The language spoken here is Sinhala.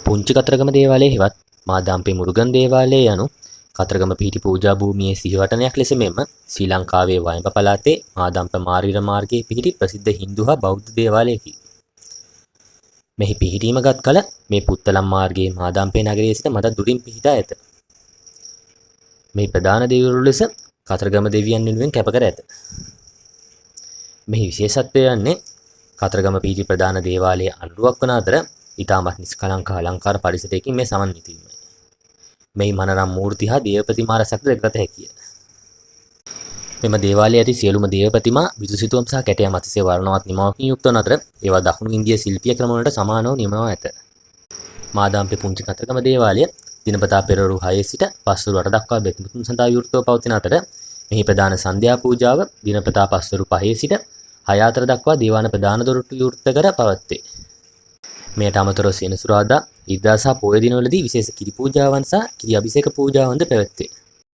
පුංචි කතරගම දේවාලය හෙවත් මාදාම්පේ මුරුගන් දේවාලය යනු කතරගම පිහිටි පූජා භූමියේ සිහිවටනයක් ලෙස මෙන්ම ශ්‍රී ලංකාවේ වයඹ පළාතේ මාදාම්ප මාරීර මාර්ගයේ පිහිටි ප්‍රසිද්ධ හින්දු හා බෞද්ධ දේවාලයකි. මෙහි පිහිටීමගත් කල මේ පුත්තලම් මාර්ගයේ මාදාම්පේ නගරයේ සිට මද දුරින් පිහිටා ඇත. මෙහි ප්‍රධාන දෙවිවරු ලෙස කතරගම දෙවියන් වෙනුවෙන් කැප කර ඇත. මෙහි විශේෂත්වය යන්නේ කතරගම පිහිටි ප්‍රධාන දේවාලයේ අනුරුවක් වන අතර ඉතාමත් නිස්කලංක අලංකාර පරිසරයකින් මේ සමන්විත වීමයි. මෙහි මනරම් මූර්ති හා දේව ප්‍රතිමා රැසක් දැකගත හැකිය. මෙම දේවාලයේ ඇති සියලුම දේව ප්‍රතිමා බිතුසිතුවම් සහ කැටයම් අතිශය වර්ණවත් නිමාවකින් යුක්ත වන අතර ඒවා දකුණු ඉන්දිය ශිල්පීය ක්‍රම වලට සමානව නිමවා ඇත. මාදාම්පේ පුංචි කතරගම දේවාලය දිනපතා පෙරවරු 6 සිට පස්වරු 8 දක්වා බෙතුම් සඳහා විවෘතව පවතින අතර මෙහි ප්‍රධාන සන්ධ්‍යා පූජාව දිනපතා පස්වරු 5 සිට 6 අතර දක්වා දේවාන ප්‍රධාන දොරටු විවෘත කර පවත්තේ. මෙයට අමතරව සෙනසුරාදා ඉරිදා සහ පොය දිනවලදී විශේෂ කිරි පූජාවන් සහ කිරි අභිෂේක පූජාවන්ද පැවැත්වේ.